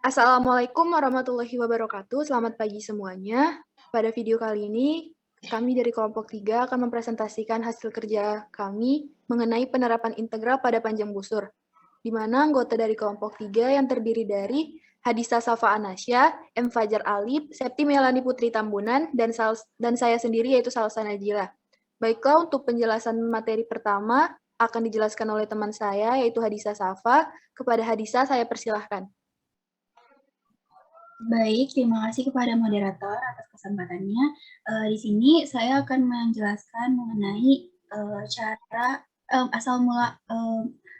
Assalamualaikum warahmatullahi wabarakatuh. Selamat pagi semuanya. Pada video kali ini, kami dari kelompok 3 akan mempresentasikan hasil kerja kami mengenai penerapan integral pada panjang busur, di mana anggota dari kelompok 3 yang terdiri dari Hadisa Safa Anasya, M. Fajar Alip, Septi Melani Putri Tambunan, dan saya sendiri yaitu Salsa Najila. Baiklah, untuk penjelasan materi pertama akan dijelaskan oleh teman saya yaitu Hadisa Safa. Kepada Hadisa, saya persilahkan. Baik, terima kasih kepada moderator atas kesempatannya. Di sini saya akan menjelaskan mengenai cara asal mula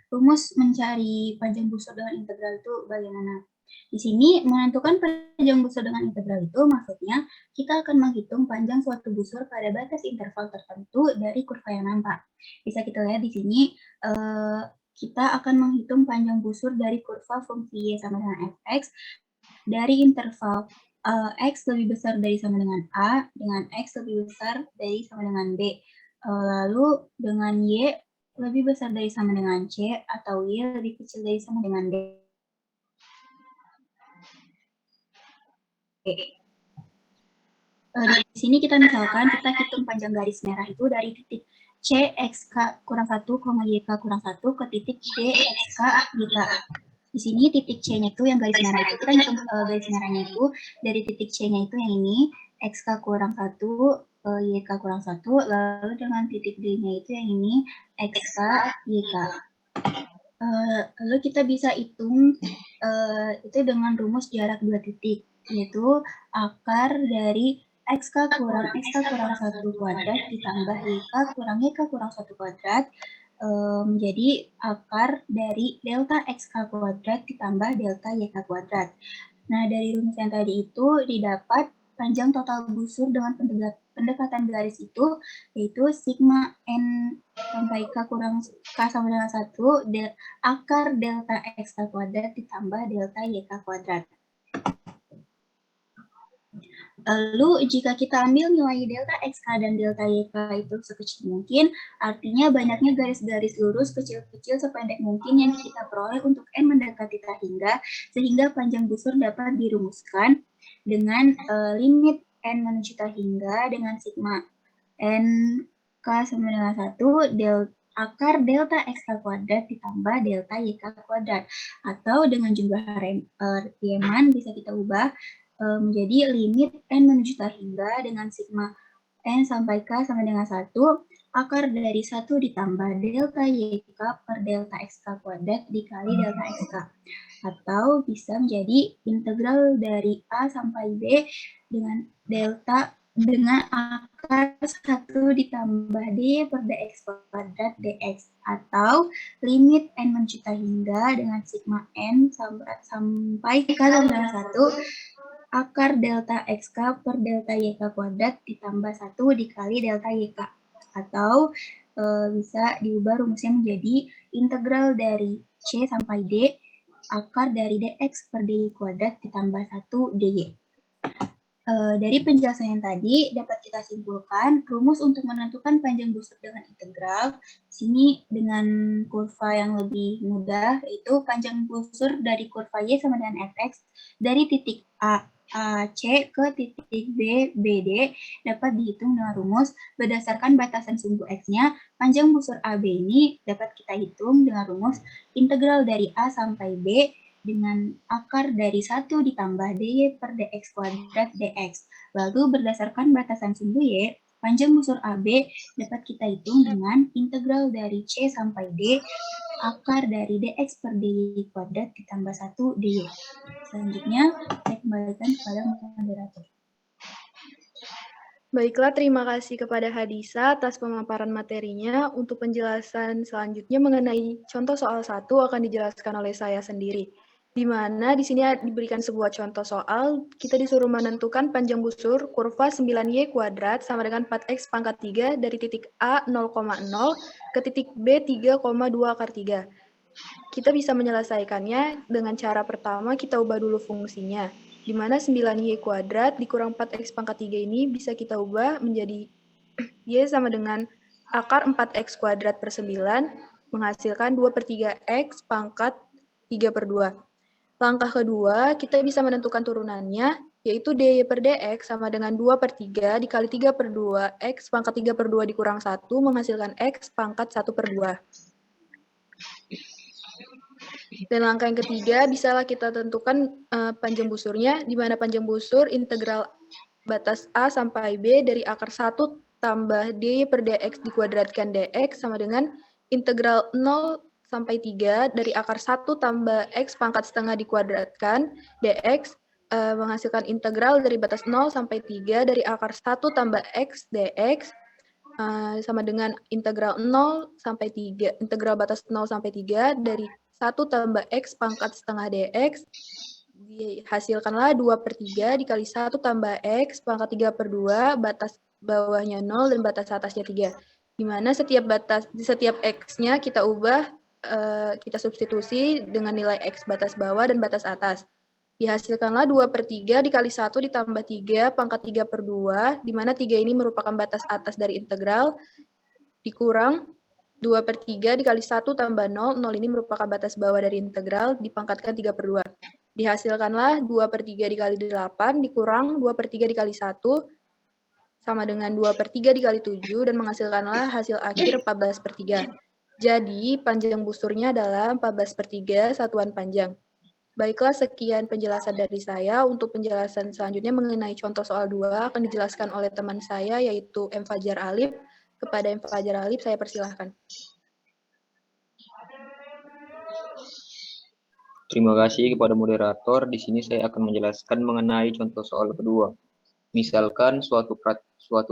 rumus mencari panjang busur dengan integral itu bagaimana. Di sini menentukan panjang busur dengan integral itu maksudnya kita akan menghitung panjang suatu busur pada batas interval tertentu dari kurva yang nampak. Bisa kita lihat di sini kita akan menghitung panjang busur dari kurva fungsi y sama dengan fx dari interval x lebih besar dari sama dengan A dengan x lebih besar dari sama dengan B. Lalu dengan y lebih besar dari sama dengan C atau y lebih kecil dari sama dengan D. Di sini kita misalkan kita hitung panjang garis merah itu dari titik C xk kurang 1, YK kurang 1 ke titik D xk YK. Di sini titik C-nya itu yang garis merah itu, kita hitung garis merahnya itu dari titik C-nya itu yang ini, XK kurang 1, YK kurang 1, lalu dengan titik D-nya itu yang ini, XK, YK. Lalu kita bisa hitung itu dengan rumus jarak dua titik, yaitu akar dari XK kurang 1 kuadrat ditambah YK kurang 1 kuadrat menjadi akar dari delta XK kuadrat ditambah delta YK kuadrat. Nah, dari rumus yang tadi itu didapat panjang total busur dengan pendekatan garis itu, yaitu sigma N sampai K kurang K sama dengan 1, akar delta XK kuadrat ditambah delta YK kuadrat. Lalu jika kita ambil nilai delta XK dan delta YK itu sekecil mungkin, artinya banyaknya garis-garis lurus kecil-kecil sependek mungkin yang kita peroleh untuk N mendekati K sehingga panjang busur dapat dirumuskan dengan limit N menuju K dengan sigma N K sama dengan 1 akar delta XK kuadrat ditambah delta YK kuadrat. Atau dengan jumlah Riemann bisa kita ubah menjadi limit N menuju K dengan sigma N sampai K sama dengan 1 akar dari 1 ditambah delta YK per delta XK kuadrat dikali delta XK. Atau bisa menjadi integral dari A sampai B dengan akar 1 ditambah D per dx kuadrat dx. Atau limit N menuju K dengan sigma N sampai K sama dengan 1 akar delta XK per delta YK kuadrat ditambah 1 dikali delta YK. Atau bisa diubah rumusnya menjadi integral dari C sampai D akar dari dx per dy kuadrat ditambah 1 dy. Dari penjelasan yang tadi dapat kita simpulkan rumus untuk menentukan panjang busur dengan integral sini dengan kurva yang lebih mudah, yaitu panjang busur dari kurva y sama dengan fx dari titik A C ke titik B BD dapat dihitung dengan rumus berdasarkan batasan sumbu x-nya. Panjang busur AB ini dapat kita hitung dengan rumus integral dari A sampai B dengan akar dari 1 ditambah dy per dx kuadrat dx. Lalu berdasarkan batasan sumbu y, panjang busur AB dapat kita hitung dengan integral dari C sampai D akar dari dx per dy kuadrat ditambah 1 dy. Selanjutnya, saya kembalikan kepada moderator. Baiklah, terima kasih kepada Hadisa atas pemaparan materinya. Untuk penjelasan selanjutnya mengenai contoh soal 1 akan dijelaskan oleh saya sendiri. Di mana di sini diberikan sebuah contoh soal, kita disuruh menentukan panjang busur kurva 9y kuadrat sama dengan 4x pangkat 3 dari titik A 0,0 ke titik B 3,2 akar 3. Kita bisa menyelesaikannya dengan cara pertama kita ubah dulu fungsinya, di mana 9y kuadrat dikurang 4x pangkat 3 ini bisa kita ubah menjadi y sama dengan akar 4x kuadrat per 9, menghasilkan 2/3x pangkat 3/2. Langkah kedua, kita bisa menentukan turunannya, yaitu dy per dx sama dengan 2/3 dikali 3/2 x pangkat 3/2 dikurang 1 menghasilkan x pangkat 1/2. Dan langkah yang ketiga, bisalah kita tentukan panjang busurnya, di mana panjang busur integral batas A sampai B dari akar 1 tambah dy per dx dikuadratkan dx sama dengan integral 0 sampai 3 dari akar 1 tambah x pangkat setengah dikuadratkan dx menghasilkan integral dari batas 0 sampai 3 dari akar 1 tambah x dx sama dengan integral 0 sampai 3, integral batas 0 sampai 3 dari 1 tambah x pangkat setengah dx, dihasilkanlah 2/3 dikali 1 tambah x pangkat 3/2, batas bawahnya 0 dan batas atasnya 3. Di mana setiap x-nya kita ubah, kita substitusi dengan nilai x batas bawah dan batas atas. Dihasilkanlah 2/3 dikali 1 ditambah 3 pangkat 3/2, di mana 3 ini merupakan batas atas dari integral, dikurang 2/3 dikali 1 tambah 0, 0 ini merupakan batas bawah dari integral, dipangkatkan 3/2. Dihasilkanlah 2/3 dikali 8 dikurang 2/3 dikali 1, sama dengan 2/3 dikali 7, dan menghasilkanlah hasil akhir 14/3. Jadi, panjang busurnya adalah 14/3 satuan panjang. Baiklah, sekian penjelasan dari saya. Untuk penjelasan selanjutnya mengenai contoh soal 2 akan dijelaskan oleh teman saya, yaitu M. Fajar Alif. Kepada M. Fajar Alif, saya persilahkan. Terima kasih kepada moderator. Di sini saya akan menjelaskan mengenai contoh soal kedua. Misalkan suatu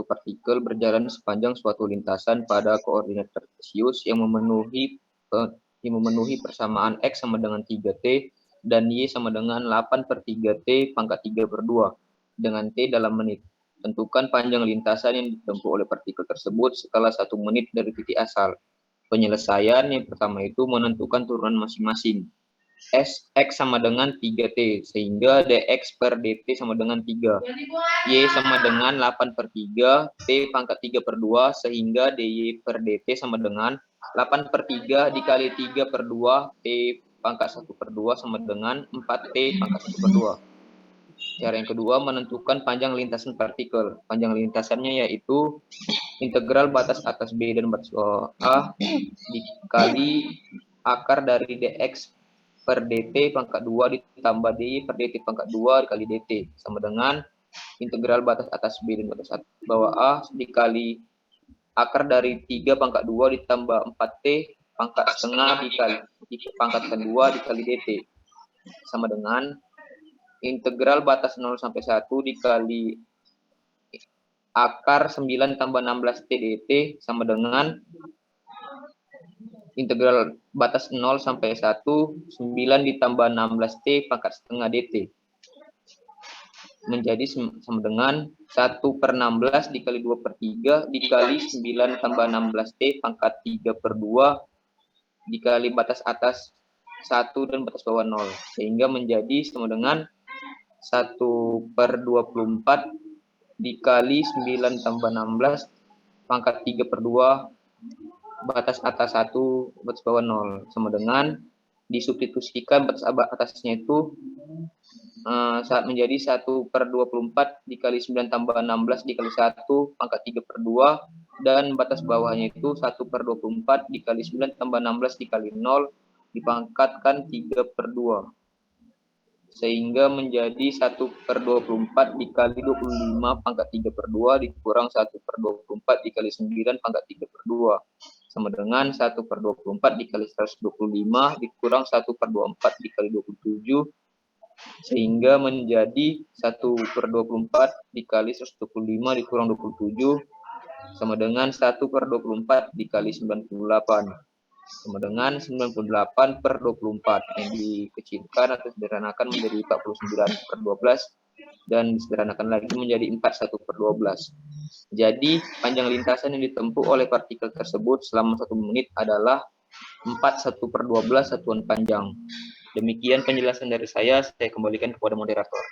partikel berjalan sepanjang suatu lintasan pada koordinat kartesius yang memenuhi persamaan x sama dengan 3t dan y sama dengan 8/3t pangkat 3/2 dengan t dalam menit. Tentukan panjang lintasan yang ditempuh oleh partikel tersebut setelah 1 menit dari titik asal. Penyelesaian yang pertama itu menentukan turunan masing-masing. X sama dengan 3T, sehingga dx per dt sama dengan 3. Y sama dengan 8/3, T pangkat 3/2, sehingga dy per dt sama dengan 8/3 dikali 3/2, T pangkat 1/2 sama dengan 4T pangkat 1/2. Cara yang kedua, menentukan panjang lintasan partikel. Panjang lintasannya yaitu integral batas atas B dan batas bawah A dikali akar dari dx per dt pangkat 2 ditambah dy per dt pangkat 2 dikali dt sama dengan integral batas atas B dan batas bawah A dikali akar dari 3 pangkat 2 ditambah 4t pangkat setengah dikali pangkat 2 dikali dt sama dengan integral batas 0 sampai 1 dikali akar 9 tambah 16t dt sama dengan integral batas 0 sampai 1, 9 ditambah 16t pangkat setengah dt. Menjadi sama dengan 1/16 dikali 2/3 dikali 9 tambah 16t pangkat 3/2 dikali batas atas 1 dan batas bawah 0. Sehingga menjadi sama dengan 1/24 dikali 9 tambah 16 pangkat 3/2 batas atas 1, batas bawah 0, sama dengan disubstitusikan batas atasnya itu saat menjadi 1/24 dikali 9 tambah 16 dikali 1 pangkat 3/2 dan batas bawahnya itu 1/24 dikali 9 tambah 16 dikali 0 dipangkatkan 3/2 sehingga menjadi 1/24 dikali 25 pangkat 3/2 dikurang 1/24 dikali 9 pangkat 3/2 sama dengan 1/24 dikali 125 dikurang 1/24 dikali 27 sehingga menjadi 1/24 dikali 125 dikurang 27 sama dengan 1/24 dikali 98 sama dengan 98/24 yang dikecilkan atau sederhanakan menjadi 49/12 dan disederhanakan lagi menjadi 41/12. Jadi panjang lintasan yang ditempuh oleh partikel tersebut selama 1 menit adalah 41/12 satuan panjang. Demikian penjelasan dari saya kembalikan kepada moderator.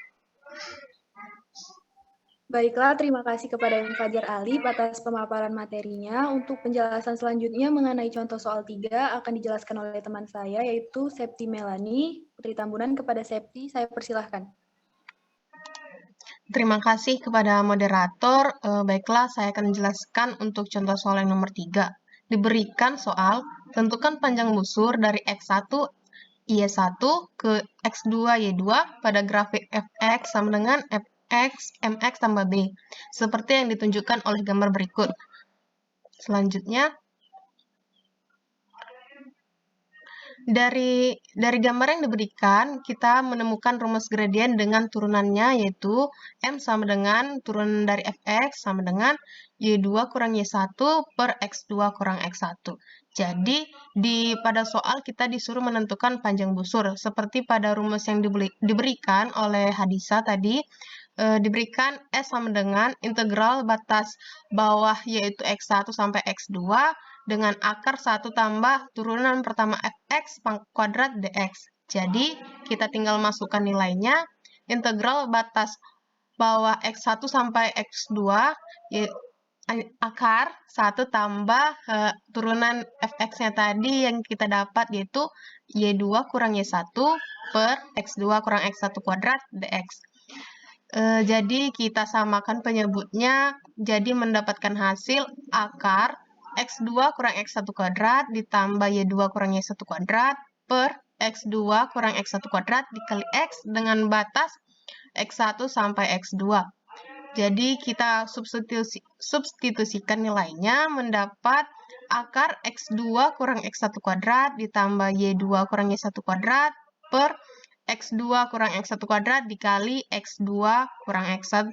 Baiklah, terima kasih kepada M. Fajar Alif atas pemaparan materinya. Untuk penjelasan selanjutnya mengenai contoh soal 3 akan dijelaskan oleh teman saya, yaitu Septi Melani. Putri Tambunan, kepada Septi, saya persilahkan. Terima kasih kepada moderator. Baiklah, saya akan menjelaskan untuk contoh soal yang nomor 3. Diberikan soal, tentukan panjang busur dari X1 Y1 ke X2 Y2 pada grafik Fx sama dengan Fx Mx tambah B, seperti yang ditunjukkan oleh gambar berikut. Selanjutnya, dari gambar yang diberikan, kita menemukan rumus gradien dengan turunannya, yaitu M sama dengan turunan dari Fx sama dengan Y2 kurang Y1 per X2 kurang X1. Jadi, pada soal kita disuruh menentukan panjang busur. Seperti pada rumus yang diberikan oleh Hadisa tadi, diberikan S sama dengan integral batas bawah yaitu X1 sampai X2 dengan akar 1 tambah turunan pertama Fx kuadrat dx. Jadi, kita tinggal masukkan nilainya. Integral batas bawah X1 sampai X2 akar 1 tambah turunan Fx-nya tadi yang kita dapat, yaitu Y2 kurang Y1 per X2 kurang X1 kuadrat dx. Jadi kita samakan penyebutnya, jadi mendapatkan hasil akar X2 kurang X1 kuadrat ditambah Y2 kurang Y1 kuadrat per X2 kurang X1 kuadrat dikali X dengan batas X1 sampai X2. Jadi kita substitusikan nilainya, mendapat akar X2 kurang X1 kuadrat ditambah Y2 kurang Y1 kuadrat per X2 kurang X1 kuadrat dikali X2 kurang X1.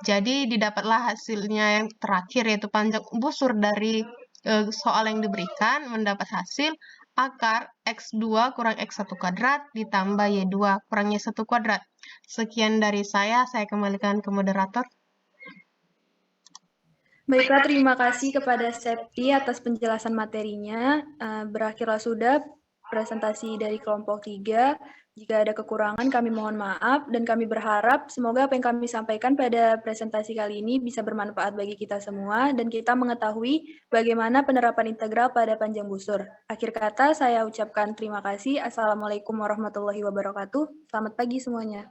Jadi didapatlah hasilnya yang terakhir, yaitu panjang busur dari soal yang diberikan, mendapat hasil akar X2 kurang X1 kuadrat ditambah Y2 kurang Y1 kuadrat. Sekian dari saya kembalikan ke moderator. Baiklah, terima kasih kepada Septi atas penjelasan materinya. Berakhirlah sudah presentasi dari kelompok 3. Jika ada kekurangan, kami mohon maaf, dan kami berharap semoga apa yang kami sampaikan pada presentasi kali ini bisa bermanfaat bagi kita semua, dan kita mengetahui bagaimana penerapan integral pada panjang busur. Akhir kata, saya ucapkan terima kasih. Assalamualaikum warahmatullahi wabarakatuh. Selamat pagi semuanya.